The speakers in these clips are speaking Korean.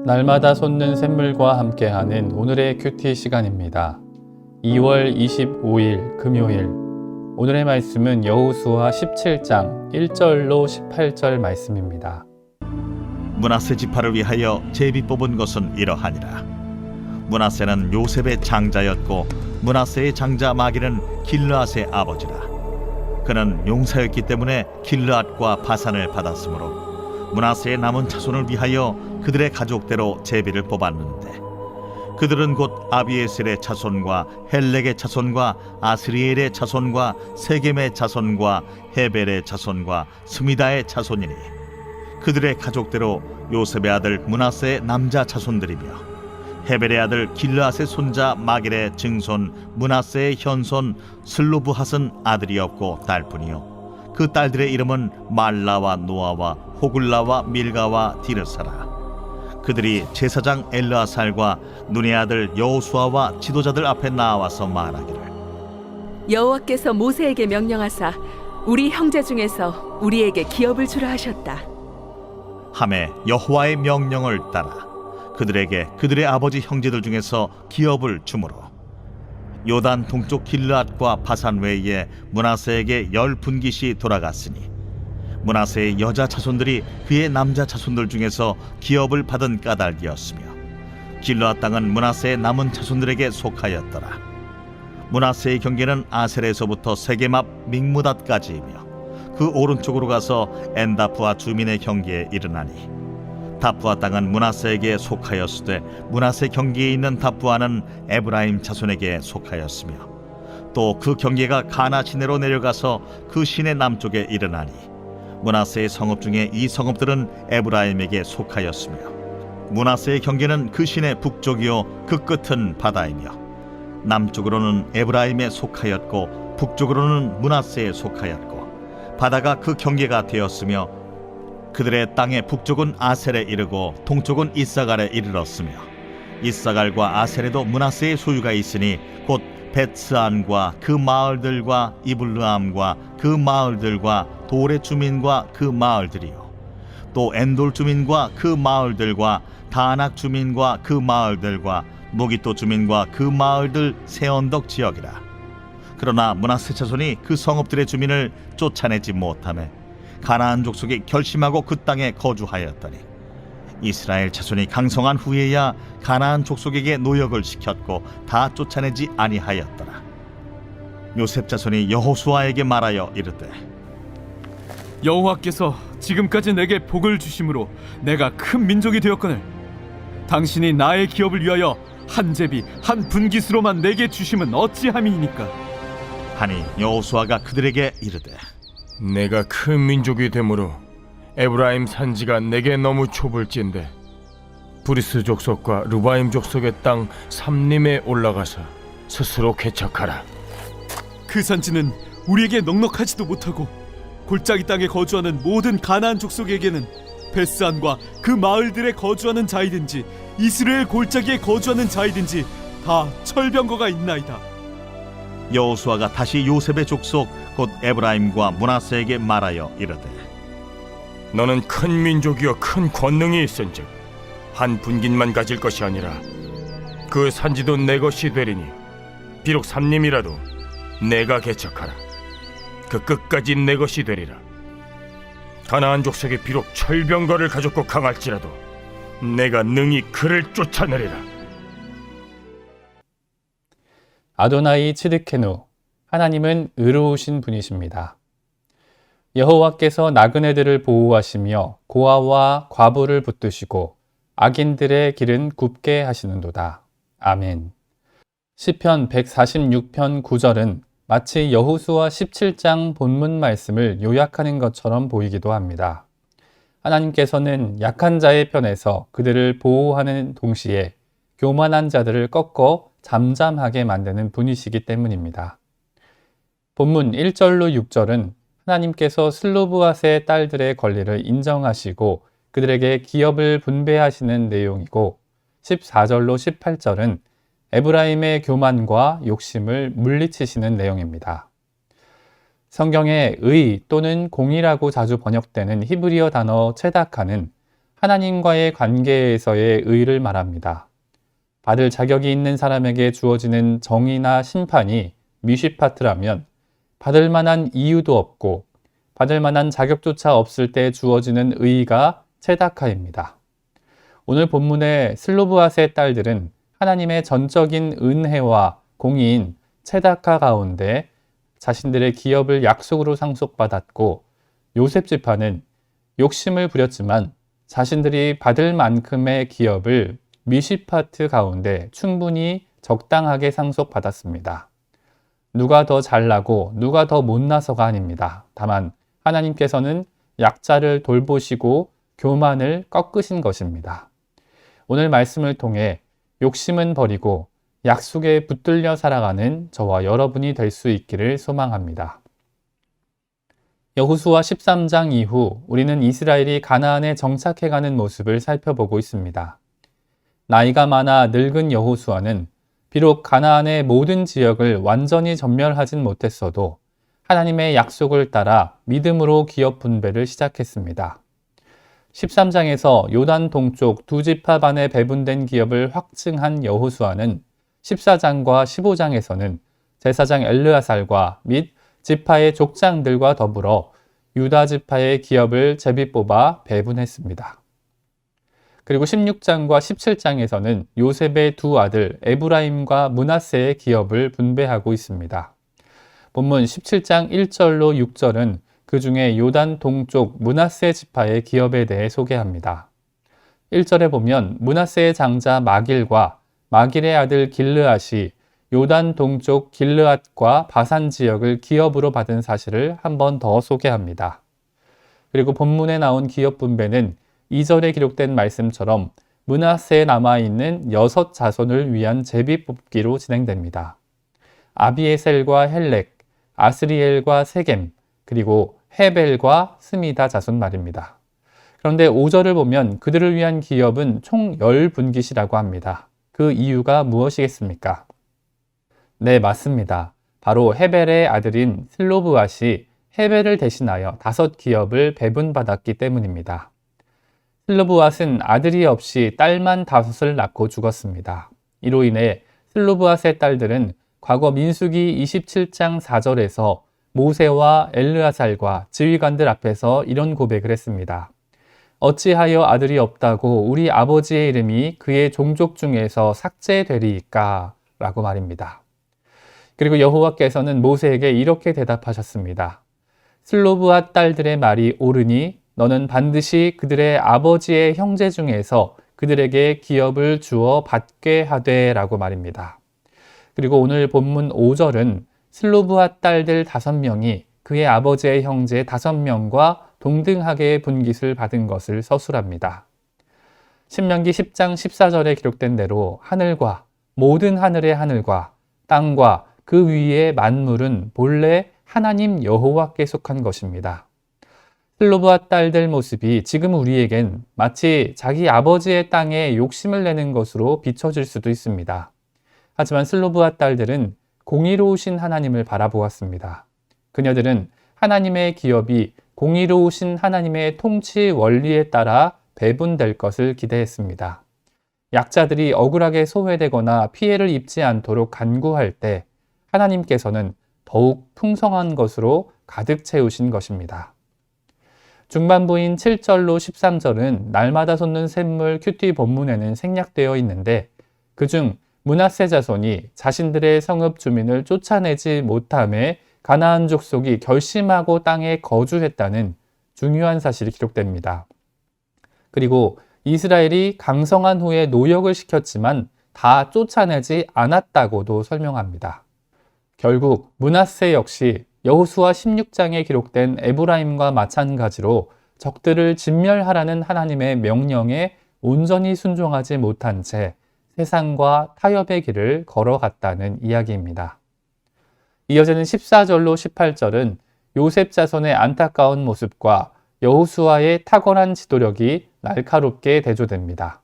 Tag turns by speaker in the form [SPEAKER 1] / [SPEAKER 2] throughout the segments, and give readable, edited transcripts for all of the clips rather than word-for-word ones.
[SPEAKER 1] 날마다 솟는 샘물과 함께하는 오늘의 큐티 시간입니다. 2월 25일 금요일, 오늘의 말씀은 여호수아 17장 1절로 18절 말씀입니다.
[SPEAKER 2] 므낫세 지파를 위하여 제비 뽑은 것은 이러하니라. 므낫세는 요셉의 장자였고 므낫세의 장자 마기는 길르앗의 아버지라. 그는 용사였기 때문에 길르앗과 바산을 받았으므로 므낫세의 남은 자손을 위하여 그들의 가족대로 제비를 뽑았는데, 그들은 곧 아비에셀의 자손과 헬렉의 자손과 아스리엘의 자손과 세겜의 자손과 헤벨의 자손과 스미다의 자손이니, 그들의 가족대로 요셉의 아들 므낫세의 남자 자손들이며 헤벨의 아들 길르앗의 손자 마길의 증손 므낫세의 현손 슬로브핫은 아들이 없고 딸뿐이요 그 딸들의 이름은 말라와 노아와 호글라와 밀가와 디르사라. 그들이 제사장 엘르아살과 눈의 아들 여호수아와 지도자들 앞에 나와서 말하기를,
[SPEAKER 3] 여호와께서 모세에게 명령하사 우리 형제 중에서 우리에게 기업을 주라 하셨다.
[SPEAKER 2] 하매 여호와의 명령을 따라 그들에게 그들의 아버지 형제들 중에서 기업을 주므로 요단 동쪽 길르앗과 바산 외에 므낫세에게 10분깃이 돌아갔으니, 므낫세의 여자 자손들이 그의 남자 자손들 중에서 기업을 받은 까닭이었으며, 길르앗 땅은 므낫세의 남은 자손들에게 속하였더라. 므낫세의 경계는 아셀에서부터 세겜 앞 믹무닷까지이며 그 오른쪽으로 가서 엔다프와 주민의 경계에 이르나니, 다프아 땅은 므낫세에게 속하였으되 므낫세 경계에 있는 다프아는 에브라임 자손에게 속하였으며, 또 그 경계가 가나 시내로 내려가서 그 시내 남쪽에 이르나니, 므낫세의 성읍 중에 이 성읍들은 에브라임에게 속하였으며, 므낫세의 경계는 그 시내 북쪽이요 그 끝은 바다이며, 남쪽으로는 에브라임에 속하였고 북쪽으로는 므낫세에 속하였고, 바다가 그 경계가 되었으며, 그들의 땅의 북쪽은 아셀에 이르고 동쪽은 이사갈에 이르렀으며, 이사갈과 아셀에도 므낫세의 소유가 있으니 곧 벳스안과 그 마을들과 이블르암과 그 마을들과 돌의 주민과 그 마을들이요, 또 엔돌 주민과 그 마을들과 다낙 주민과 그 마을들과 무기또 주민과 그 마을들 세 언덕 지역이라. 그러나 므낫세 자손이 그 성읍들의 주민을 쫓아내지 못하매 가나안 족속이 결심하고 그 땅에 거주하였더니, 이스라엘 자손이 강성한 후에야 가나안 족속에게 노역을 시켰고 다 쫓아내지 아니하였더라. 요셉 자손이 여호수아에게 말하여 이르되,
[SPEAKER 4] 여호와께서 지금까지 내게 복을 주심으로 내가 큰 민족이 되었거늘 당신이 나의 기업을 위하여 한 제비 한 분깃으로만 내게 주심은 어찌함이니까.
[SPEAKER 2] 하니 여호수아가 그들에게 이르되,
[SPEAKER 5] 내가 큰 민족이 되므로 에브라임 산지가 내게 너무 좁을진데 브리스 족속과 르바임 족속의 땅 삼림에 올라가서 스스로 개척하라.
[SPEAKER 4] 그 산지는 우리에게 넉넉하지도 못하고 골짜기 땅에 거주하는 모든 가나안 족속에게는 베스안과 그 마을들에 거주하는 자이든지 이스라엘 골짜기에 거주하는 자이든지 다 철병거가 있나이다.
[SPEAKER 2] 여호수아가 다시 요셉의 족속 곧 에브라임과 므낫세에게 말하여 이르되,
[SPEAKER 5] 너는 큰 민족이요 큰 권능이 있은즉 한 분깃만 가질 것이 아니라 그 산지도 내 것이 되리니, 비록 삼림이라도 내가 개척하라. 그 끝까지 내 것이 되리라. 가나안 족속이 비록 철병거를 가졌고 강할지라도 내가 능히 그를 쫓아내리라.
[SPEAKER 1] 아도나이 츠드케누, 하나님은 의로우신 분이십니다. 여호와께서 나그네들을 보호하시며 고아와 과부를 붙드시고 악인들의 길은 굽게 하시는도다. 아멘. 시편 146편 9절은 마치 여호수아 17장 본문 말씀을 요약하는 것처럼 보이기도 합니다. 하나님께서는 약한 자의 편에서 그들을 보호하는 동시에 교만한 자들을 꺾어 잠잠하게 만드는 분이시기 때문입니다. 본문 1절로 6절은 하나님께서 슬로브핫의 딸들의 권리를 인정하시고 그들에게 기업을 분배하시는 내용이고, 14절로 18절은 에브라임의 교만과 욕심을 물리치시는 내용입니다. 성경에 의 또는 공의라고 자주 번역되는 히브리어 단어 체다카는 하나님과의 관계에서의 의를 말합니다. 받을 자격이 있는 사람에게 주어지는 정의나 심판이 미시파트라면 받을 만한 이유도 없고 받을 만한 자격조차 없을 때 주어지는 의가 체다카입니다. 오늘 본문의 슬로브앗의 딸들은 하나님의 전적인 은혜와 공의인 체다카 가운데 자신들의 기업을 약속으로 상속받았고, 요셉 지파는 욕심을 부렸지만 자신들이 받을 만큼의 기업을 미시파트 가운데 충분히 적당하게 상속받았습니다. 누가 더 잘나고 누가 더 못나서가 아닙니다. 다만 하나님께서는 약자를 돌보시고 교만을 꺾으신 것입니다. 오늘 말씀을 통해 욕심은 버리고 약속에 붙들려 살아가는 저와 여러분이 될 수 있기를 소망합니다. 여호수아 13장 이후 우리는 이스라엘이 가나안에 정착해가는 모습을 살펴보고 있습니다. 나이가 많아 늙은 여호수아는 비록 가나안의 모든 지역을 완전히 점멸하진 못했어도 하나님의 약속을 따라 믿음으로 기업 분배를 시작했습니다. 13장에서 요단 동쪽 두 지파 반에 배분된 기업을 확증한 여호수아는 14장과 15장에서는 제사장 엘르아살과 및 지파의 족장들과 더불어 유다 지파의 기업을 제비 뽑아 배분했습니다. 그리고 16장과 17장에서는 요셉의 두 아들 에브라임과 므낫세의 기업을 분배하고 있습니다. 본문 17장 1절로 6절은 그 중에 요단 동쪽 므낫세 지파의 기업에 대해 소개합니다. 1절에 보면 므낫세의 장자 마길과 마길의 아들 길르앗이 요단 동쪽 길르앗과 바산 지역을 기업으로 받은 사실을 한 번 더 소개합니다. 그리고 본문에 나온 기업 분배는 2절에 기록된 말씀처럼 므낫세에 남아있는 6 자손을 위한 제비 뽑기로 진행됩니다. 아비에셀과 헬렉, 아스리엘과 세겜, 그리고 헤벨과 스미다 자손 말입니다. 그런데 5절을 보면 그들을 위한 기업은 총 10분깃이라고 합니다. 그 이유가 무엇이겠습니까? 네, 맞습니다. 바로 헤벨의 아들인 슬로브앗이 헤벨을 대신하여 5 기업을 배분받았기 때문입니다. 슬로브앗은 아들이 없이 딸만 5을 낳고 죽었습니다. 이로 인해 슬로브앗의 딸들은 과거 민수기 27장 4절에서 모세와 엘르아살과 지휘관들 앞에서 이런 고백을 했습니다. 어찌하여 아들이 없다고 우리 아버지의 이름이 그의 종족 중에서 삭제되리이까? 라고 말입니다. 그리고 여호와께서는 모세에게 이렇게 대답하셨습니다. 슬로브앗 딸들의 말이 옳으니 너는 반드시 그들의 아버지의 형제 중에서 그들에게 기업을 주어 받게 하되 라고 말입니다. 그리고 오늘 본문 5절은 슬로브앗 딸들 5명이 그의 아버지의 형제 5명과 동등하게 분깃을 받은 것을 서술합니다. 신명기 10장 14절에 기록된 대로 하늘과 모든 하늘의 하늘과 땅과 그 위의 만물은 본래 하나님 여호와께 속한 것입니다. 슬로브앗 딸들 모습이 지금 우리에겐 마치 자기 아버지의 땅에 욕심을 내는 것으로 비춰질 수도 있습니다. 하지만 슬로브앗 딸들은 공의로우신 하나님을 바라보았습니다. 그녀들은 하나님의 기업이 공의로우신 하나님의 통치 원리에 따라 배분될 것을 기대했습니다. 약자들이 억울하게 소외되거나 피해를 입지 않도록 간구할 때 하나님께서는 더욱 풍성한 것으로 가득 채우신 것입니다. 중반부인 7절로 13절은 날마다 솟는 샘물 큐티 본문에는 생략되어 있는데 그중 므낫세 자손이 자신들의 성읍 주민을 쫓아내지 못함에 가나안 족속이 결심하고 땅에 거주했다는 중요한 사실이 기록됩니다. 그리고 이스라엘이 강성한 후에 노역을 시켰지만 다 쫓아내지 않았다고도 설명합니다. 결국 므낫세 역시 여호수아 16장에 기록된 에브라임과 마찬가지로 적들을 진멸하라는 하나님의 명령에 온전히 순종하지 못한 채 세상과 타협의 길을 걸어갔다는 이야기입니다. 이어지는 14절로 18절은 요셉 자손의 안타까운 모습과 여호수아의 탁월한 지도력이 날카롭게 대조됩니다.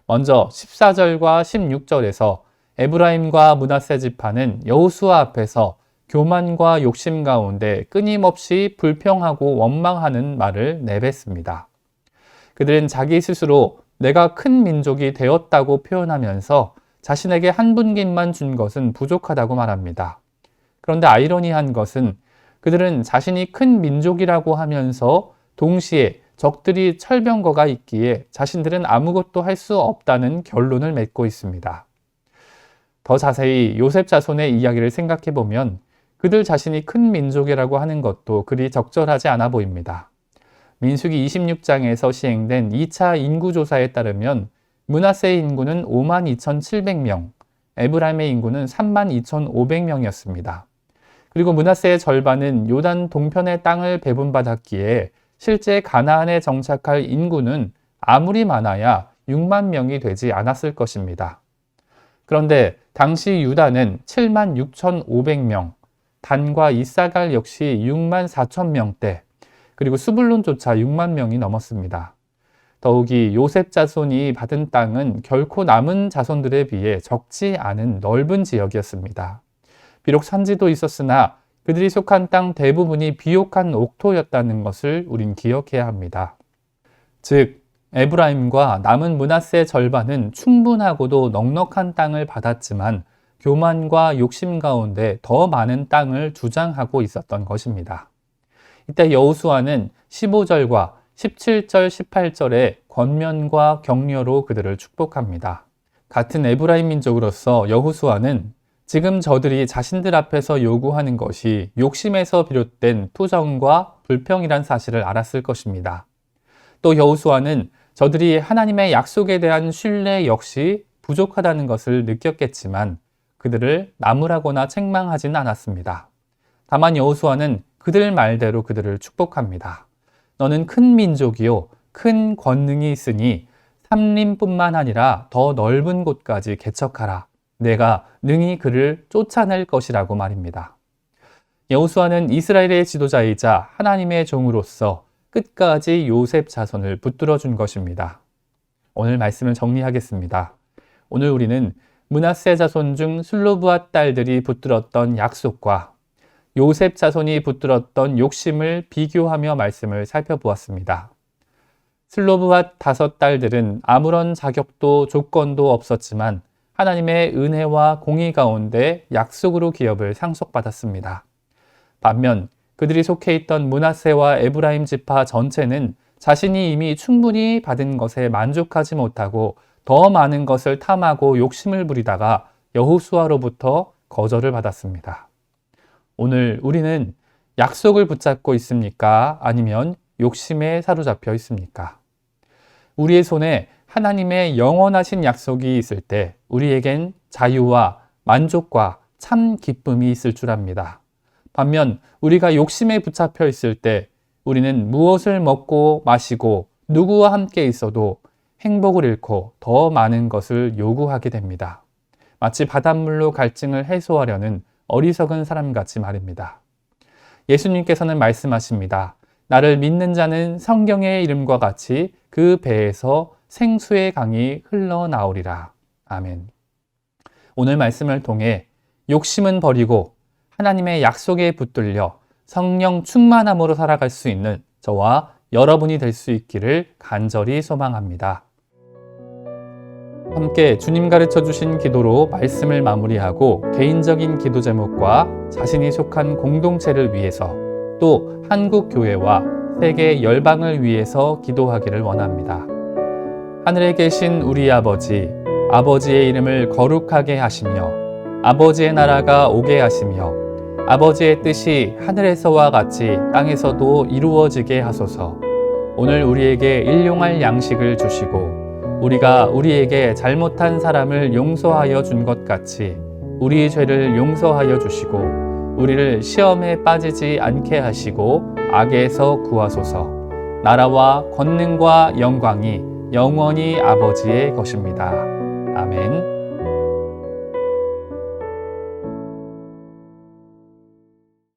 [SPEAKER 1] 먼저 14절과 16절에서 에브라임과 므낫세 지파는 여호수아 앞에서 교만과 욕심 가운데 끊임없이 불평하고 원망하는 말을 내뱉습니다. 그들은 자기 스스로 내가 큰 민족이 되었다고 표현하면서 자신에게 한 분깃만 준 것은 부족하다고 말합니다. 그런데 아이러니한 것은 그들은 자신이 큰 민족이라고 하면서 동시에 적들이 철병거가 있기에 자신들은 아무것도 할 수 없다는 결론을 맺고 있습니다. 더 자세히 요셉 자손의 이야기를 생각해 보면 그들 자신이 큰 민족이라고 하는 것도 그리 적절하지 않아 보입니다. 민수기 26장에서 시행된 2차 인구조사에 따르면 므낫세의 인구는 52,700명, 에브라임의 인구는 32,500명이었습니다. 그리고 므낫세의 절반은 요단 동편의 땅을 배분받았기에 실제 가나안에 정착할 인구는 아무리 많아야 6만 명이 되지 않았을 것입니다. 그런데 당시 유다는 76,500명, 단과 이사갈 역시 6만 4천 명대, 그리고 수불론조차 6만 명이 넘었습니다. 더욱이 요셉 자손이 받은 땅은 결코 남은 자손들에 비해 적지 않은 넓은 지역이었습니다. 비록 산지도 있었으나 그들이 속한 땅 대부분이 비옥한 옥토였다는 것을 우린 기억해야 합니다. 즉, 에브라임과 남은 므낫세 절반은 충분하고도 넉넉한 땅을 받았지만 교만과 욕심 가운데 더 많은 땅을 주장하고 있었던 것입니다. 이때 여호수아는 15절과 17절, 18절의 권면과 격려로 그들을 축복합니다. 같은 에브라임 민족으로서 여호수아는 지금 저들이 자신들 앞에서 요구하는 것이 욕심에서 비롯된 투정과 불평이란 사실을 알았을 것입니다. 또 여호수아는 저들이 하나님의 약속에 대한 신뢰 역시 부족하다는 것을 느꼈겠지만 그들을 나무라거나 책망하지는 않았습니다. 다만 여호수아는 그들 말대로 그들을 축복합니다. 너는 큰 민족이요 큰 권능이 있으니 삼림뿐만 아니라 더 넓은 곳까지 개척하라. 내가 능히 그를 쫓아낼 것이라고 말입니다. 여호수아는 이스라엘의 지도자이자 하나님의 종으로서 끝까지 요셉 자손을 붙들어 준 것입니다. 오늘 말씀을 정리하겠습니다. 오늘 우리는 므낫세 자손 중 슬로브앗 딸들이 붙들었던 약속과 요셉 자손이 붙들었던 욕심을 비교하며 말씀을 살펴보았습니다. 슬로브앗 5딸들은 아무런 자격도 조건도 없었지만 하나님의 은혜와 공의 가운데 약속으로 기업을 상속받았습니다. 반면 그들이 속해 있던 므낫세와 에브라임 지파 전체는 자신이 이미 충분히 받은 것에 만족하지 못하고 더 많은 것을 탐하고 욕심을 부리다가 여호수아로부터 거절을 받았습니다. 오늘 우리는 약속을 붙잡고 있습니까? 아니면 욕심에 사로잡혀 있습니까? 우리의 손에 하나님의 영원하신 약속이 있을 때 우리에겐 자유와 만족과 참 기쁨이 있을 줄 압니다. 반면 우리가 욕심에 붙잡혀 있을 때 우리는 무엇을 먹고 마시고 누구와 함께 있어도 행복을 잃고 더 많은 것을 요구하게 됩니다. 마치 바닷물로 갈증을 해소하려는 어리석은 사람같이 말입니다. 예수님께서는 말씀하십니다. 나를 믿는 자는 성경의 이름과 같이 그 배에서 생수의 강이 흘러나오리라. 아멘. 오늘 말씀을 통해 욕심은 버리고 하나님의 약속에 붙들려 성령 충만함으로 살아갈 수 있는 저와 여러분이 될 수 있기를 간절히 소망합니다. 함께 주님 가르쳐 주신 기도로 말씀을 마무리하고 개인적인 기도 제목과 자신이 속한 공동체를 위해서 또 한국 교회와 세계 열방을 위해서 기도하기를 원합니다. 하늘에 계신 우리 아버지, 아버지의 이름을 거룩하게 하시며 아버지의 나라가 오게 하시며 아버지의 뜻이 하늘에서와 같이 땅에서도 이루어지게 하소서. 오늘 우리에게 일용할 양식을 주시고 우리가 우리에게 잘못한 사람을 용서하여 준 것 같이 우리 죄를 용서하여 주시고 우리를 시험에 빠지지 않게 하시고 악에서 구하소서. 나라와 권능과 영광이 영원히 아버지의 것입니다. 아멘.